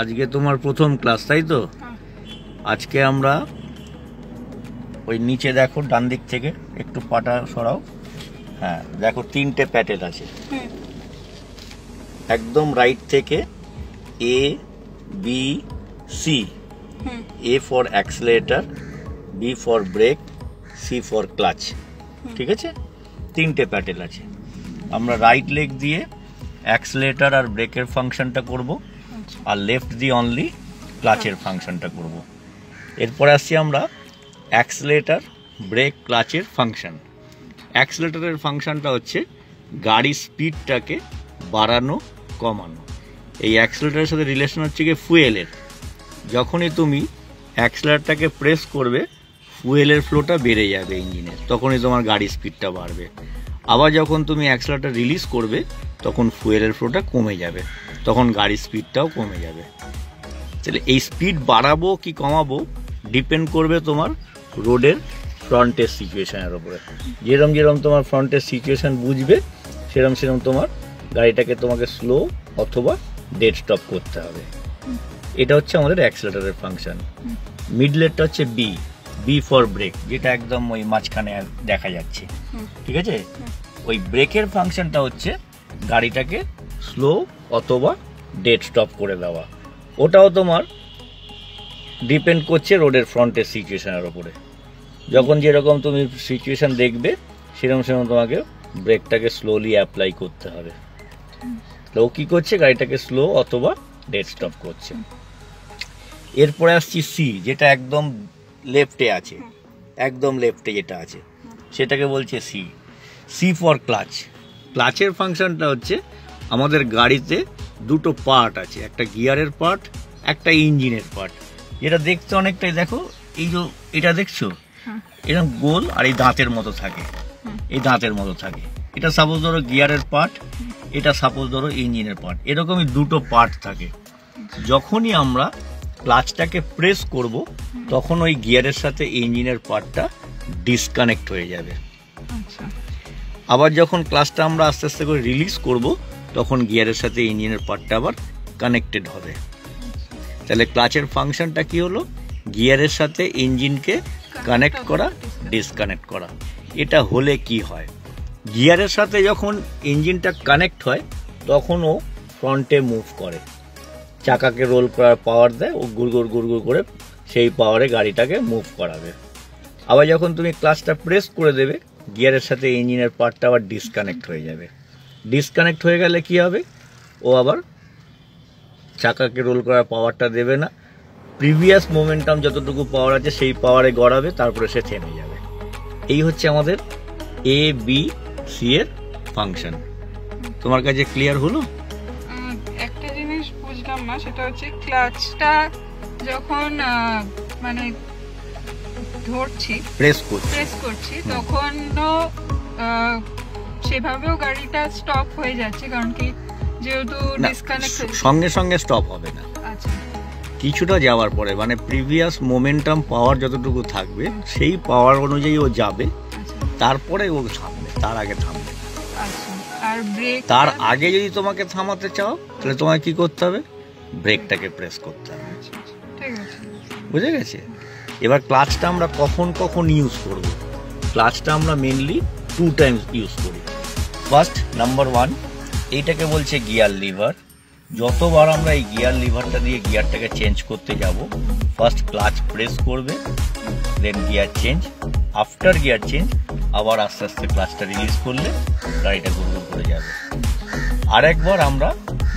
আজকে তোমার প্রথম ক্লাস তাই তো? আজকে আমরা ওই নিচে দেখো ডান দিক থেকে একটু পাটা সরাও। হ্যাঁ দেখো তিনটে প্যাডেল আছে একদম রাইট থেকে A B C. A for accelerator, B for brake, C for clutch. ঠিক আছে, তিনটে প্যাডেল আছে। আমরা রাইট লেগ দিয়ে অ্যাক্সিলারেটর আর ব্রেকের ফাংশনটা করব, আর লেফট দিয়ে অনলি ক্লাচের ফাংশনটা করব। এরপরে আসছি আমরা অ্যাক্সিলারেটর, ব্রেক, ক্লাচের ফাংশন। অ্যাক্সিলারেটরের ফাংশনটা হচ্ছে গাড়ির স্পিডটাকে বাড়ানো কমানো। এই অ্যাক্সিলারেটরের সাথে রিলেশন হচ্ছে কি ফুয়েলের। যখনই তুমি অ্যাক্সিলারেটরটাকে প্রেস করবে ফুয়েলের ফ্লোটা বেড়ে যাবে ইঞ্জিনের, তখনই তোমার গাড়ির স্পিডটা বাড়বে। আবার যখন তুমি অ্যাক্সিলারেটর রিলিজ করবে তখন ফুয়েলের ফ্লোটা কমে যাবে, তখন গাড়ির স্পিডটাও কমে যাবে। তাহলে এই স্পিড বাড়াবো কি কমাবো ডিপেন্ড করবে তোমার রোডের ফ্রন্টের সিচুয়েশনের উপরে। যেরকম যেরকম তোমার ফ্রন্টের সিচুয়েশন বুঝবে সেরকম সেরকম তোমার গাড়িটাকে তোমাকে স্লো অথবা ডেড স্টপ করতে হবে। এটা হচ্ছে আমাদের অ্যাক্সিলারেটরের ফাংশন। মিডলেরটা হচ্ছে বি, বি ফর ব্রেক, যেটা একদম ওই মাঝখানে দেখা যাচ্ছে। ঠিক আছে, ওই ব্রেকের ফাংশনটা হচ্ছে গাড়িটাকে স্লো অথবা ডেড স্টপ করে দেওয়া। ওটাও তোমার ডিপেন্ড করছে রোডের ফ্রন্টের সিচুয়েশনের উপরে। যখন যেরকম তুমি সিচুয়েশন দেখবে সেরকম সেরকম তোমাকে ব্রেকটাকে স্লোলি অ্যাপ্লাই করতে হবে। তো ও কী করছে, গাড়িটাকে স্লো অথবা ডেড স্টপ করছে। এরপরে আসছি সি, যেটা একদম লেফটে আছে, একদম লেফটে যেটা আছে সেটাকে বলছে সি। C for clutch. ক্লাচের ফাংশনটা হচ্ছে আমাদের গাড়িতে দুটো পার্ট আছে, একটা গিয়ারের পার্ট, একটা ইঞ্জিনের পার্ট। যেটা দেখতে অনেকটাই দেখো এই যে এটা দেখছো এরকম গোল, আর এই দাঁতের মতো থাকে, এই দাঁতের মতো থাকে। এটা সাপোজ ধরো গিয়ারের পার্ট, এটা সাপোজ ধরো ইঞ্জিনের পার্ট, এরকমই দুটো পার্ট থাকে। যখনই আমরা ক্লাচটাকে প্রেস করব তখন ওই গিয়ারের সাথে ইঞ্জিনের পার্টটা ডিসকানেক্ট হয়ে যাবে। আবার যখন ক্লাচটা আমরা আস্তে আস্তে করে রিলিজ করব তখন গিয়ারের সাথে ইঞ্জিনের পার্টটা আবার কানেক্টেড হবে। তাহলে ক্লাচের ফাংশনটা কি হলো, গিয়ারের সাথে ইঞ্জিনকে কানেক্ট করা, ডিসকানেক্ট করা। এটা হলে কি হয়, গিয়ারের সাথে যখন ইঞ্জিনটা কানেক্ট হয় তখন ও ফ্রন্টে মুভ করে, চাকাকে রোল করার পাওয়ার দেয়, ও গুড়গুড় গুড়গুড় করে সেই পাওয়ারে গাড়িটাকে মুভ করাবে। আবার যখন তুমি ক্লাচটা প্রেস করে দেবে গিয়ারের সাথে ইঞ্জিনের পার্টটা আবার ডিসকানেক্ট হয়ে যাবে। ডিসকানেক্ট হয়ে গেলে কি হবে, ও আবার চাকাকে রোল করার পাওয়ারটা দেবে না, প্রিভিয়াস মোমেন্টাম যতটুকু পাওয়ার আছে সেই পাওয়ারে গড়াবে, তারপরে সে থেমে যাবে। এই হচ্ছে আমাদের এ বি সি এর ফাংশন। তোমার কাছে ক্লিয়ার হলো? একটা জিনিস বুঝলাম না, সেটা হচ্ছে ক্লাচটা যখন মানে ধরছি, প্রেস করছি তখন সেভাবেও গাড়িটা স্টপ হয়ে যাচ্ছে, কারণ কি যেহেতু ডিসকানেক্ট সঙ্গে সঙ্গে স্টপ হবে না। আচ্ছা, কিছুটা যাওয়ার পরে মানে প্রিভিয়াস মোমেন্টাম পাওয়ার যতটুকু থাকবে সেই পাওয়ার অনুযায়ী ও যাবে, তারপরে ও থামবে, তার আগে থামবে। আর ব্রেক, তার আগে যদি তোমাকে থামাতে চাও তাহলে তোমাকে কি করতে হবে, ব্রেকটাকে প্রেস করতে হবে। ঠিক আছে, বুঝে গেছে? এবার ক্লাচটা আমরা কখন কখন ইউজ করব, ক্লাচটা আমরা মেনলি 2 টাইমস ইউজ করি। ফার্স্ট নাম্বার 1, এইটাকে বলছে গিয়ার লিভার। যতবার আমরা এই গিয়ার লিভারটা দিয়ে গিয়ারটাকে চেঞ্জ করতে যাব, ফার্স্ট ক্লাচ প্রেস করবে, then gear change, after gear change আবার আস্তে আস্তে ক্লাচটা রিলিজ করলে গাড়িটা গুড়গুড় করে যাবে। আরেকবার আমরা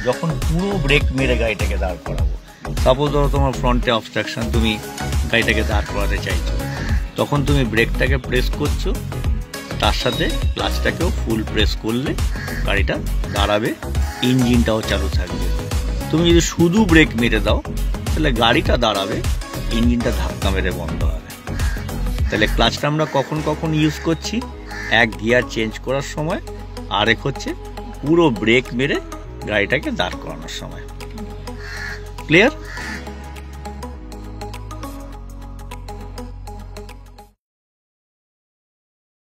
যখন পুরো ব্রেক মেরে গাড়িটাকে দাঁড় করাবো, সাপোজ ধরো তোমার ফ্রন্টে অবস্ট্রাকশন, তুমি গাড়িটাকে দাঁড় করাতে চাইছো, তখন তুমি ব্রেকটাকে প্রেস করছো, তার সাথে ক্লাচটাকেও ফুল প্রেস করলে গাড়িটা দাঁড়াবে, ইঞ্জিনটাও চালু থাকবে। তুমি যদি শুধু ব্রেক মেরে দাও তাহলে গাড়িটা দাঁড়াবে, ইঞ্জিনটা ধাক্কা মেরে বন্ধ হবে। তাহলে ক্লাচটা আমরা কখন কখন ইউজ করছি, এক গিয়ার চেঞ্জ করার সময়, আরেক হচ্ছে পুরো ব্রেক মেরে গাড়িটাকে দাঁড় করানোর সময়। ক্লিয়ার?